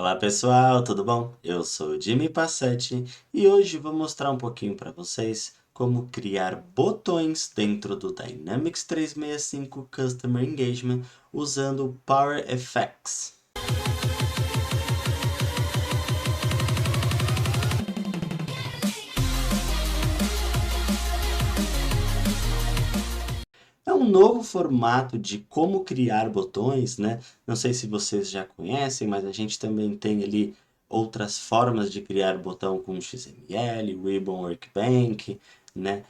Olá pessoal, tudo bom? Eu sou o Jimmy Passetti e hoje vou mostrar um pouquinho para vocês como criar botões dentro do Dynamics 365 Customer Engagement usando o Power Effects. É um novo formato de como criar botões, né? Não sei se vocês já conhecem, mas a gente também tem ali outras formas de criar botão com XML, Ribbon Workbench, né?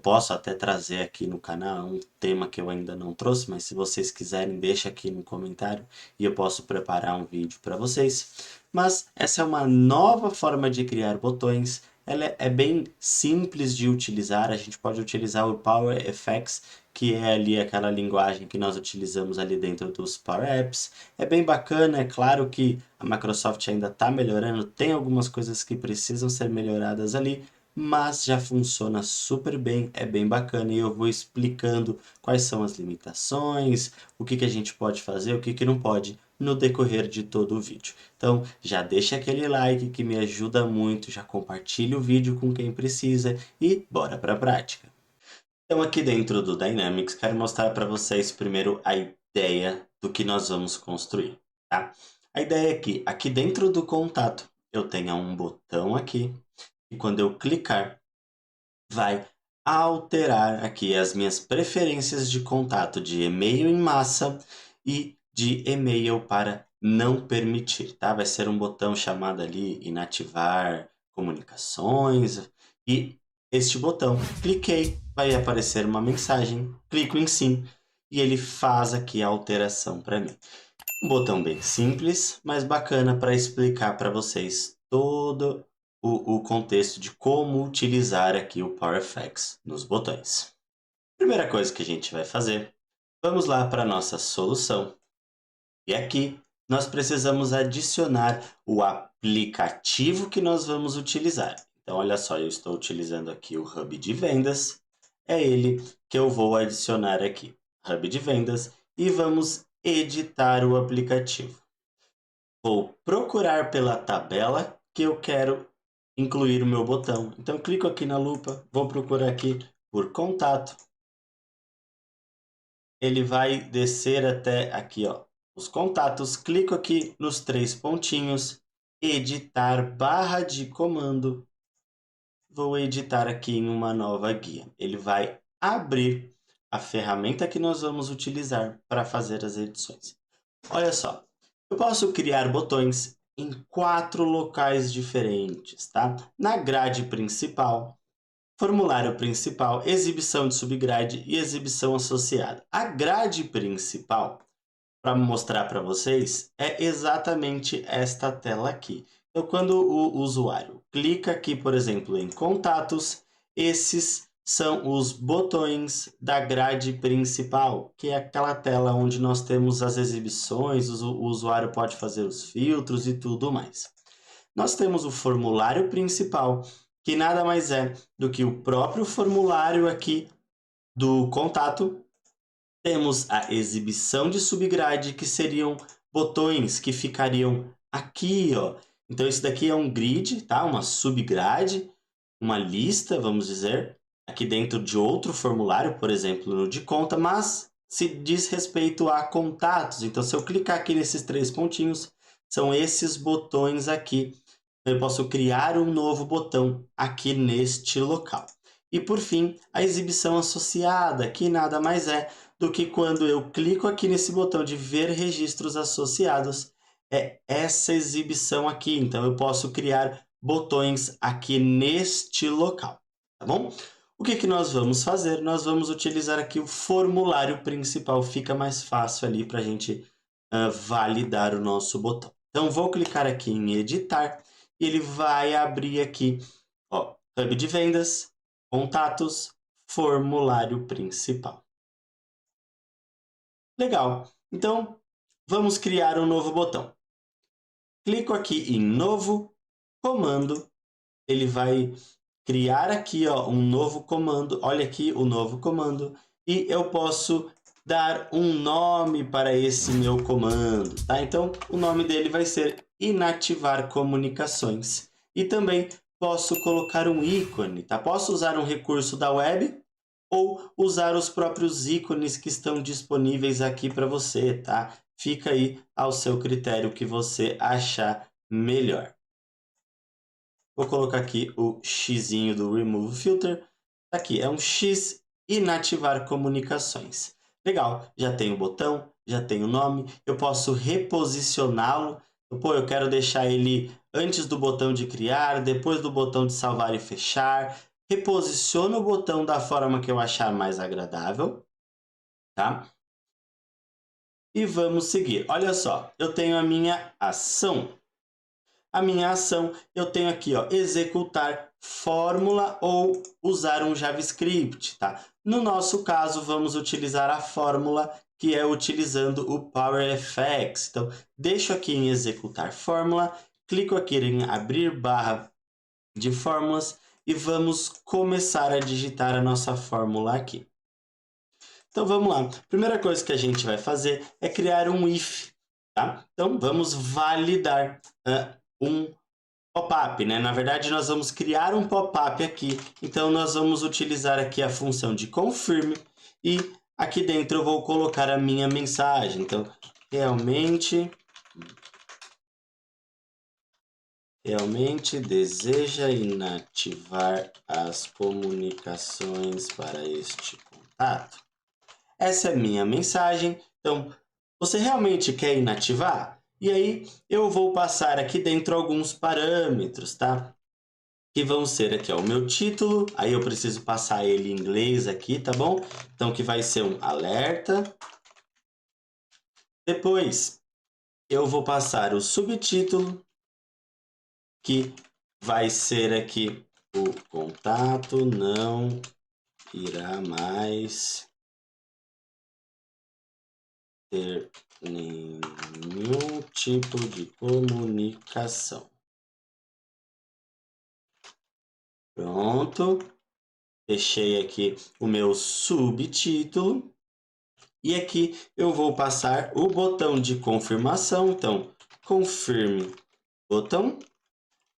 Posso até trazer aqui no canal um tema que eu ainda não trouxe, mas se vocês quiserem, deixa aqui no comentário e eu posso preparar um vídeo para vocês. Mas essa é uma nova forma de criar botões. Ela é bem simples de utilizar, a gente pode utilizar o Power Effects, que é ali aquela linguagem que nós utilizamos ali dentro dos Power Apps. É bem bacana, é claro que a Microsoft ainda está melhorando, tem algumas coisas que precisam ser melhoradas ali, mas já funciona super bem, é bem bacana e eu vou explicando quais são as limitações, o que a gente pode fazer, o que não pode no decorrer de todo o vídeo. Então já deixa aquele like que me ajuda muito, já compartilha o vídeo com quem precisa e bora para a prática. Então aqui dentro do Dynamics, quero mostrar para vocês primeiro a ideia do que nós vamos construir, tá? A ideia é que aqui dentro do contato eu tenha um botão aqui e quando eu clicar vai alterar aqui as minhas preferências de contato de e-mail em massa e de e-mail para não permitir, tá? Vai ser um botão chamado ali inativar comunicações e este botão, cliquei, vai aparecer uma mensagem, clico em sim e ele faz aqui a alteração para mim. Um botão bem simples, mas bacana para explicar para vocês todo o contexto de como utilizar aqui o Power Effects nos botões. Primeira coisa que a gente vai fazer, vamos lá para a nossa solução. E aqui nós precisamos adicionar o aplicativo que nós vamos utilizar. Então, olha só, eu estou utilizando aqui o Hub de Vendas. É ele que eu vou adicionar aqui. Hub de Vendas e vamos editar o aplicativo. Vou procurar pela tabela que eu quero incluir o meu botão. Então, clico aqui na lupa, vou procurar aqui por contato. Ele vai descer até aqui, ó, os contatos. Clico aqui nos três pontinhos, editar barra de comando. Vou editar aqui em uma nova guia. Ele vai abrir a ferramenta que nós vamos utilizar para fazer as edições. Olha só, eu posso criar botões em 4 locais diferentes, tá? Na grade principal, formulário principal, exibição de subgrade e exibição associada. A grade principal, para mostrar para vocês, é exatamente esta tela aqui. Então, quando o usuário clica aqui, por exemplo, em contatos, esses são os botões da grade principal, que é aquela tela onde nós temos as exibições, o usuário pode fazer os filtros e tudo mais. Nós temos o formulário principal, que nada mais é do que o próprio formulário aqui do contato. Temos a exibição de subgrade, que seriam botões que ficariam aqui, ó. Então, isso daqui é um grid, tá? Uma subgrade, uma lista, vamos dizer, aqui dentro de outro formulário, por exemplo, no de conta, mas se diz respeito a contatos. Então, se eu clicar aqui nesses três pontinhos, são esses botões aqui. Eu posso criar um novo botão aqui neste local. E por fim, a exibição associada, que nada mais é do que quando eu clico aqui nesse botão de ver registros associados, é essa exibição aqui. Então eu posso criar botões aqui neste local, tá bom? O que nós vamos fazer? Nós vamos utilizar aqui o formulário principal, fica mais fácil ali para a gente validar o nosso botão. Então vou clicar aqui em editar e ele vai abrir aqui, ó, Hub de Vendas, Contatos, Formulário Principal. Legal. Então, vamos criar um novo botão. Clico aqui em Novo Comando. Ele vai criar aqui, ó, um novo comando. Olha aqui o novo comando. E eu posso dar um nome para esse meu comando, tá? Então, o nome dele vai ser inativar comunicações. E também posso colocar um ícone, tá? Posso usar um recurso da web ou usar os próprios ícones que estão disponíveis aqui para você, tá? Fica aí ao seu critério o que você achar melhor. Vou colocar aqui o xizinho do Remove Filter. Aqui é um X inativar comunicações. Legal, já tem o botão, já tem o nome, eu posso reposicioná-lo. Pô, eu quero deixar ele antes do botão de criar, depois do botão de salvar e fechar. Reposiciono o botão da forma que eu achar mais agradável, tá? E vamos seguir. Olha só, eu tenho a minha ação. A minha ação, eu tenho aqui, ó, executar fórmula ou usar um JavaScript, tá? No nosso caso, vamos utilizar a fórmula, que é utilizando o PowerFX. Então, deixo aqui em executar fórmula, clico aqui em abrir barra de fórmulas e vamos começar a digitar a nossa fórmula aqui. Então, vamos lá. Primeira coisa que a gente vai fazer é criar um if, tá? Então, vamos validar um pop-up, né? Na verdade, nós vamos criar um pop-up aqui. Então, nós vamos utilizar aqui a função de confirm e aqui dentro eu vou colocar a minha mensagem. Então, realmente deseja inativar as comunicações para este contato. Essa é a minha mensagem. Então, você realmente quer inativar? E aí, eu vou passar aqui dentro alguns parâmetros, tá? Que vão ser aqui, ó, o meu título. Aí eu preciso passar ele em inglês aqui, tá bom? Então, que vai ser um alerta. Depois, eu vou passar o subtítulo, que vai ser aqui o contato não irá mais ter nenhum tipo de comunicação. Pronto. Fechei aqui o meu subtítulo. E aqui eu vou passar o botão de confirmação. Então, confirme botão.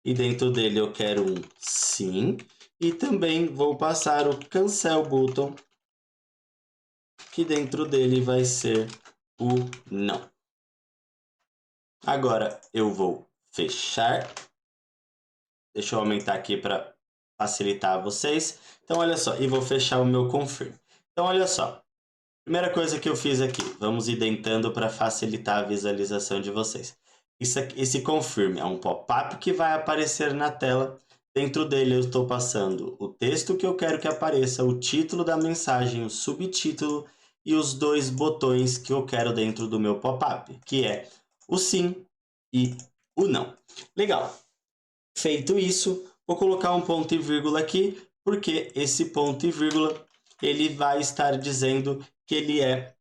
E dentro dele eu quero um sim. E também vou passar o cancel button, que dentro dele vai ser o não. Agora eu vou fechar. Deixa eu aumentar aqui para facilitar vocês. Então, olha só, e vou fechar o meu confirm. Então, olha só. Primeira coisa que eu fiz aqui, vamos identando para facilitar a visualização de vocês. Esse confirm é um pop-up que vai aparecer na tela. Dentro dele eu estou passando o texto que eu quero que apareça, o título da mensagem, o subtítulo e os dois botões que eu quero dentro do meu pop-up, que é o sim e o não. Legal. Feito isso, vou colocar um ponto e vírgula aqui, porque esse ponto e vírgula ele vai estar dizendo que ele é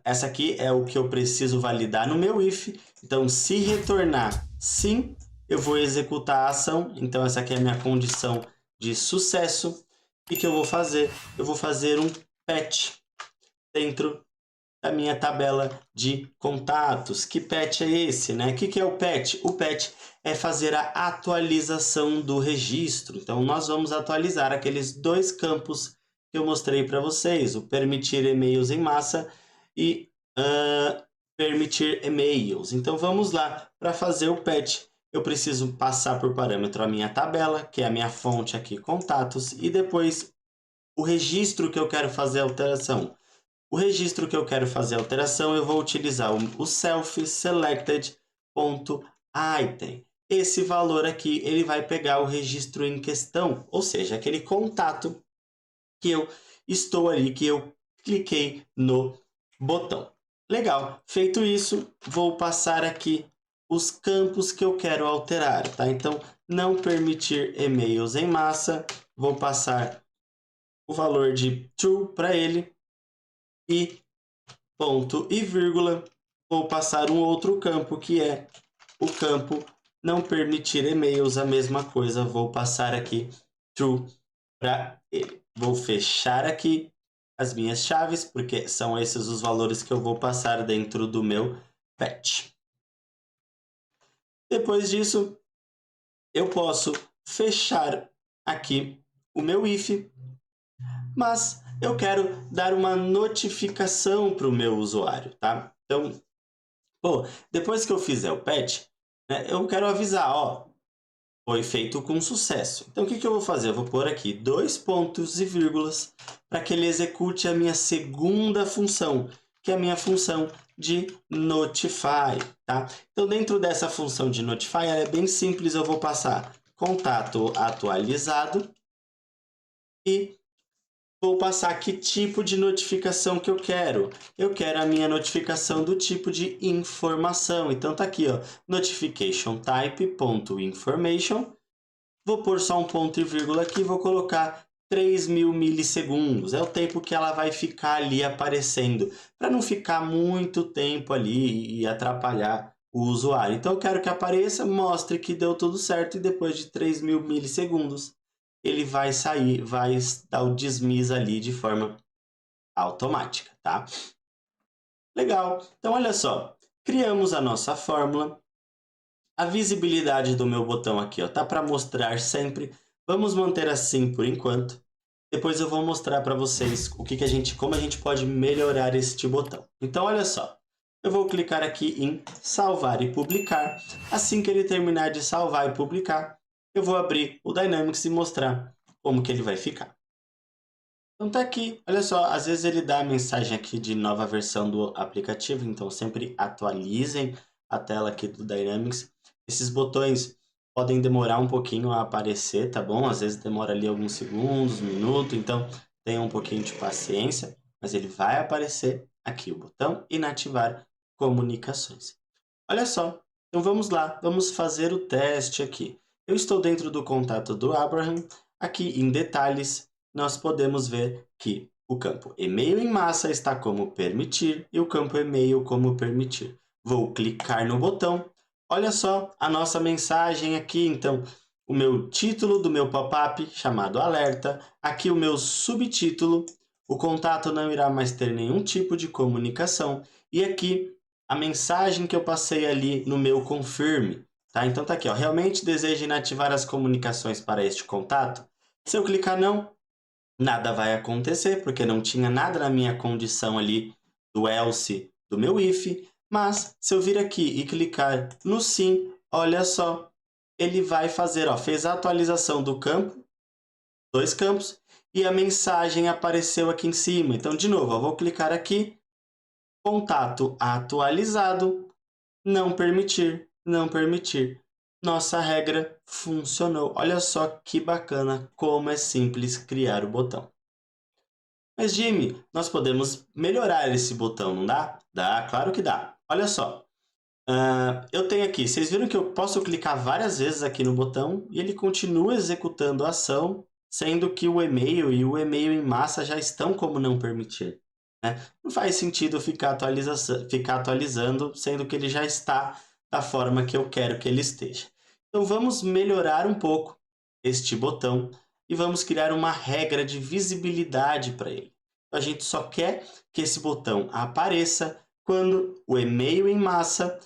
essa aqui é o que eu preciso validar no meu if. Então, se retornar sim, eu vou executar a ação. Então, essa aqui é a minha condição de sucesso. E o que eu vou fazer? Eu vou fazer um patch dentro da minha tabela de contatos. Que patch é esse, né? O que é o patch? O patch é fazer a atualização do registro. Então, nós vamos atualizar aqueles dois campos que eu mostrei para vocês, o permitir e-mails em massa e permitir e-mails. Então, vamos lá. Para fazer o patch, eu preciso passar por parâmetro a minha tabela, que é a minha fonte aqui, contatos, e depois o registro que eu quero fazer a alteração. O registro que eu quero fazer a alteração, eu vou utilizar o self-selected.item. Esse valor aqui, ele vai pegar o registro em questão, ou seja, aquele contato que eu estou ali, que eu cliquei no botão. Legal, feito isso, vou passar aqui os campos que eu quero alterar, tá? Então, não permitir e-mails em massa, vou passar o valor de true para ele e ponto e vírgula, vou passar um outro campo que é o campo não permitir e-mails, a mesma coisa, vou passar aqui true para ele. Vou fechar aqui as minhas chaves, porque são esses os valores que eu vou passar dentro do meu pet. Depois disso, eu posso fechar aqui o meu if, mas eu quero dar uma notificação para o meu usuário, tá? Então, depois que eu fizer o patch, né, eu quero avisar, ó, foi feito com sucesso. Então, o que eu vou fazer? Eu vou pôr aqui 2 pontos e vírgulas para que ele execute a minha segunda função, que é a minha função de notify, tá? Então, dentro dessa função de notify, ela é bem simples, eu vou passar contato atualizado e vou passar que tipo de notificação que eu quero. Eu quero a minha notificação do tipo de informação. Então tá aqui, ó, notification type.information. Vou pôr só um ponto e vírgula aqui, vou colocar 3.000 milissegundos. É o tempo que ela vai ficar ali aparecendo, para não ficar muito tempo ali e atrapalhar o usuário. Então eu quero que apareça, mostre que deu tudo certo e depois de 3.000 milissegundos ele vai sair, vai dar o dismiss ali de forma automática, tá? Legal. Então olha só, criamos a nossa fórmula. A visibilidade do meu botão aqui, ó, tá para mostrar sempre. Vamos manter assim por enquanto. Depois eu vou mostrar para vocês como a gente pode melhorar este botão. Então olha só, eu vou clicar aqui em salvar e publicar. Assim que ele terminar de salvar e publicar, eu vou abrir o Dynamics e mostrar como que ele vai ficar. Então tá aqui, olha só, às vezes ele dá a mensagem aqui de nova versão do aplicativo, então sempre atualizem a tela aqui do Dynamics. Esses botões podem demorar um pouquinho a aparecer, tá bom? Às vezes demora ali alguns segundos, um minuto, então tenha um pouquinho de paciência, mas ele vai aparecer aqui o botão inativar comunicações. Olha só, então vamos lá, vamos fazer o teste aqui. Eu estou dentro do contato do Abraham, aqui em detalhes, nós podemos ver que o campo e-mail em massa está como permitir e o campo e-mail como permitir. Vou clicar no botão. Olha só a nossa mensagem aqui, então, o meu título do meu pop-up, chamado alerta, aqui o meu subtítulo, o contato não irá mais ter nenhum tipo de comunicação, e aqui a mensagem que eu passei ali no meu confirme, tá? Então tá aqui, ó, realmente deseja inativar as comunicações para este contato? Se eu clicar não, nada vai acontecer, porque não tinha nada na minha condição ali do else do meu if, mas se eu vir aqui e clicar no sim, olha só, ele vai fazer, ó, fez a atualização do campo, 2 campos, e a mensagem apareceu aqui em cima. Então, de novo, eu vou clicar aqui, contato atualizado, não permitir, não permitir. Nossa regra funcionou. Olha só que bacana como é simples criar o botão. Mas, Jimmy, nós podemos melhorar esse botão, não dá? Dá, claro que dá. Olha só. Eu tenho aqui, vocês viram que eu posso clicar várias vezes aqui no botão e ele continua executando a ação, sendo que o e-mail e o e-mail em massa já estão como não permitir, né? Não faz sentido ficar atualizando, sendo que ele já está da forma que eu quero que ele esteja. Então vamos melhorar um pouco este botão e vamos criar uma regra de visibilidade para ele. A gente só quer que esse botão apareça quando o e-mail em massa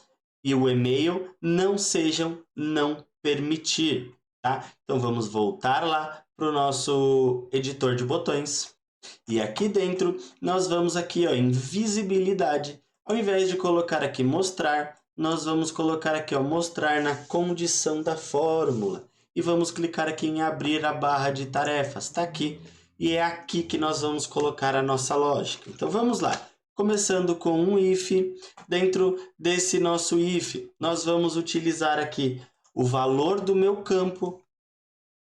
e o e-mail não sejam não permitir, tá? Então vamos voltar lá para o nosso editor de botões e aqui dentro nós vamos aqui, ó, em visibilidade. Ao invés de colocar aqui mostrar, nós vamos colocar aqui, ó, mostrar na condição da fórmula e vamos clicar aqui em abrir a barra de tarefas, tá aqui. E é aqui que nós vamos colocar a nossa lógica. Então vamos lá. Começando com um if, dentro desse nosso if, nós vamos utilizar aqui o valor do meu campo,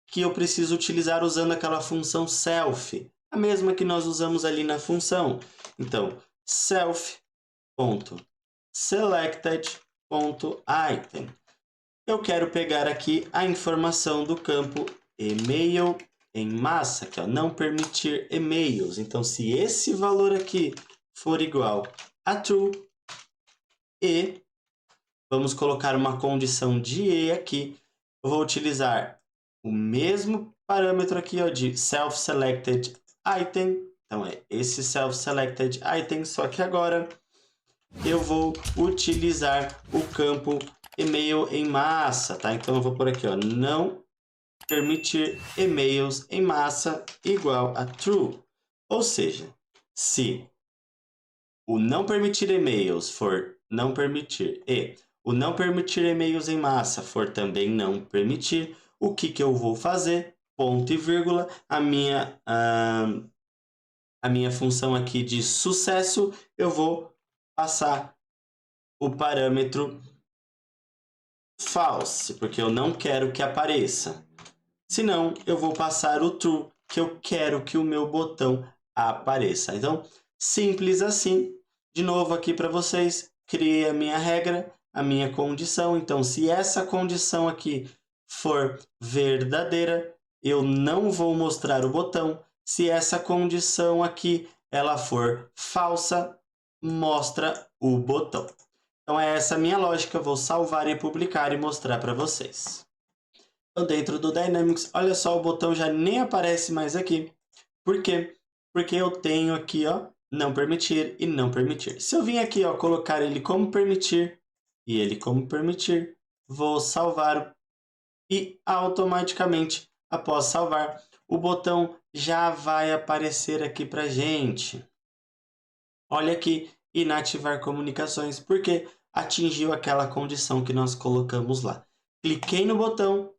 que eu preciso utilizar usando aquela função self, a mesma que nós usamos ali na função. Então, self.selected.item. Eu quero pegar aqui a informação do campo e-mail em massa, que é não permitir e-mails. Então, se esse valor aqui for igual a true e vamos colocar uma condição de e aqui, eu vou utilizar o mesmo parâmetro aqui, ó, de self-selected item, Então, é esse self-selected item, só que agora eu vou utilizar o campo e-mail em massa, tá? Então, eu vou por aqui, ó, não permitir e-mails em massa igual a true. Ou seja, se o não permitir e-mails for não permitir e o não permitir e-mails em massa for também não permitir, o que eu vou fazer? Ponto e vírgula, a minha função aqui de sucesso, eu vou passar o parâmetro false, porque eu não quero que apareça. Senão, eu vou passar o true, que eu quero que o meu botão apareça. Então, simples assim. De novo aqui para vocês, criei a minha regra, a minha condição. Então, se essa condição aqui for verdadeira, eu não vou mostrar o botão. Se essa condição aqui ela for falsa, mostra o botão. Então, é essa a minha lógica. Eu vou salvar e publicar e mostrar para vocês. Então, dentro do Dynamics, olha só, o botão já nem aparece mais aqui. Por quê? Porque eu tenho aqui, ó, não permitir e não permitir. Se eu vim aqui, ó, colocar ele como permitir e ele como permitir, vou salvar e automaticamente, após salvar, o botão já vai aparecer aqui pra gente. Olha aqui, inativar comunicações, porque atingiu aquela condição que nós colocamos lá. Cliquei no botão,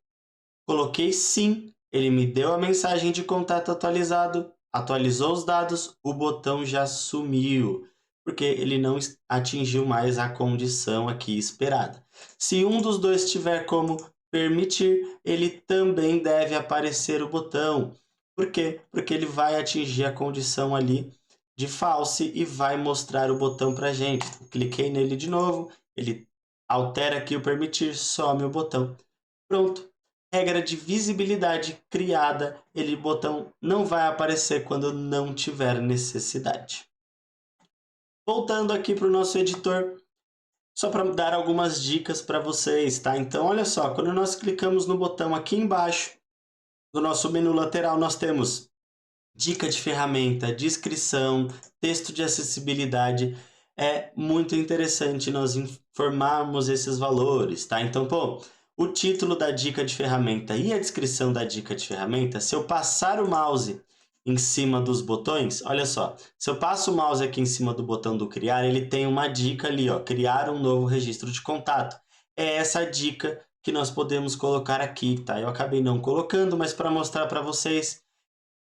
coloquei sim, ele me deu a mensagem de contato atualizado, atualizou os dados, o botão já sumiu, porque ele não atingiu mais a condição aqui esperada. Se um dos dois tiver como permitir, ele também deve aparecer o botão. Por quê? Porque ele vai atingir a condição ali de false e vai mostrar o botão para a gente. Cliquei nele de novo, ele altera aqui o permitir, some o botão. Pronto. Regra de visibilidade criada, ele botão não vai aparecer quando não tiver necessidade. Voltando aqui para o nosso editor, só para dar algumas dicas para vocês, tá? Então, olha só, quando nós clicamos no botão aqui embaixo do nosso menu lateral, nós temos dica de ferramenta, descrição, texto de acessibilidade. É muito interessante nós informarmos esses valores, tá? Então, pô, o título da dica de ferramenta e a descrição da dica de ferramenta, se eu passar o mouse em cima dos botões, olha só, se eu passo o mouse aqui em cima do botão do criar, ele tem uma dica ali, ó, criar um novo registro de contato. É essa dica que nós podemos colocar aqui, tá? Eu acabei não colocando, mas para mostrar para vocês,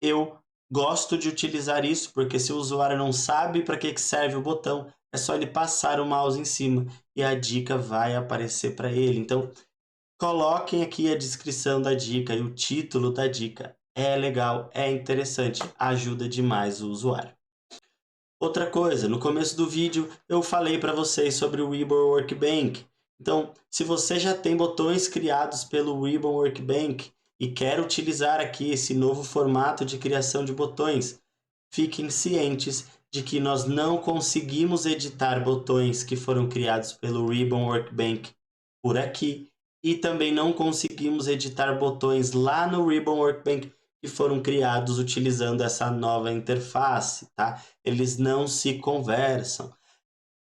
eu gosto de utilizar isso, porque se o usuário não sabe para que serve o botão, é só ele passar o mouse em cima e a dica vai aparecer para ele. Então, coloquem aqui a descrição da dica e o título da dica. É legal, é interessante, ajuda demais o usuário. Outra coisa, no começo do vídeo eu falei para vocês sobre o Ribbon Workbench. Então, se você já tem botões criados pelo Ribbon Workbench e quer utilizar aqui esse novo formato de criação de botões, fiquem cientes de que nós não conseguimos editar botões que foram criados pelo Ribbon Workbench por aqui e também não conseguimos editar botões lá no Ribbon Workbench que foram criados utilizando essa nova interface, tá? Eles não se conversam.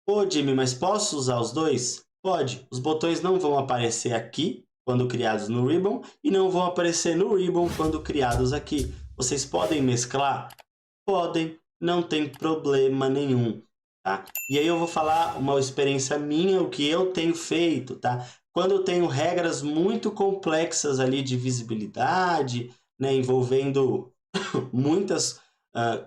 Pô, Jimmy, mas posso usar os dois? Pode. Os botões não vão aparecer aqui quando criados no Ribbon e não vão aparecer no Ribbon quando criados aqui. Vocês podem mesclar? Podem, não tem problema nenhum, tá? E aí eu vou falar uma experiência minha, o que eu tenho feito, tá? Quando eu tenho regras muito complexas ali de visibilidade, né, envolvendo muitas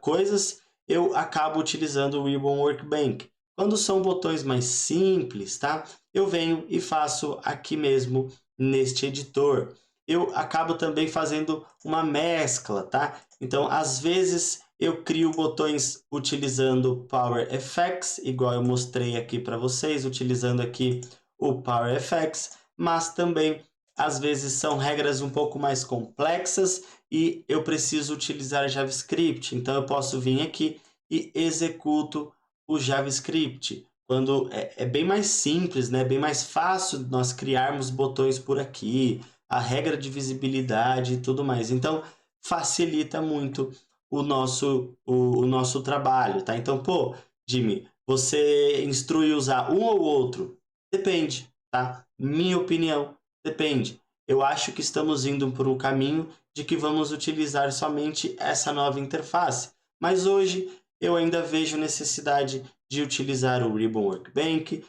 coisas, eu acabo utilizando o Ribbon Workbench. Quando são botões mais simples, tá? Eu venho e faço aqui mesmo neste editor. Eu acabo também fazendo uma mescla, tá? Então, às vezes eu crio botões utilizando Power Effects, igual eu mostrei aqui para vocês, utilizando aqui o Power Effects, mas também às vezes são regras um pouco mais complexas e eu preciso utilizar JavaScript. Então eu posso vir aqui e executo o JavaScript. Quando é bem mais simples, né? Bem mais fácil nós criarmos botões por aqui, a regra de visibilidade e tudo mais. Então facilita muito o nosso trabalho, tá? Então, pô, Jimmy, você instrui usar um ou outro? Depende, tá? Minha opinião, depende. Eu acho que estamos indo por um caminho de que vamos utilizar somente essa nova interface. Mas hoje eu ainda vejo necessidade de utilizar o Ribbon Workbench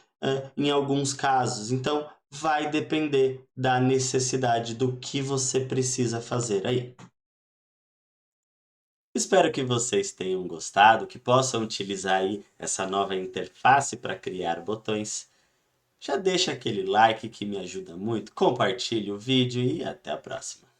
em alguns casos. Então, vai depender da necessidade do que você precisa fazer aí. Espero que vocês tenham gostado, que possam utilizar aí essa nova interface para criar botões. Já deixa aquele like que me ajuda muito, compartilhe o vídeo e até a próxima.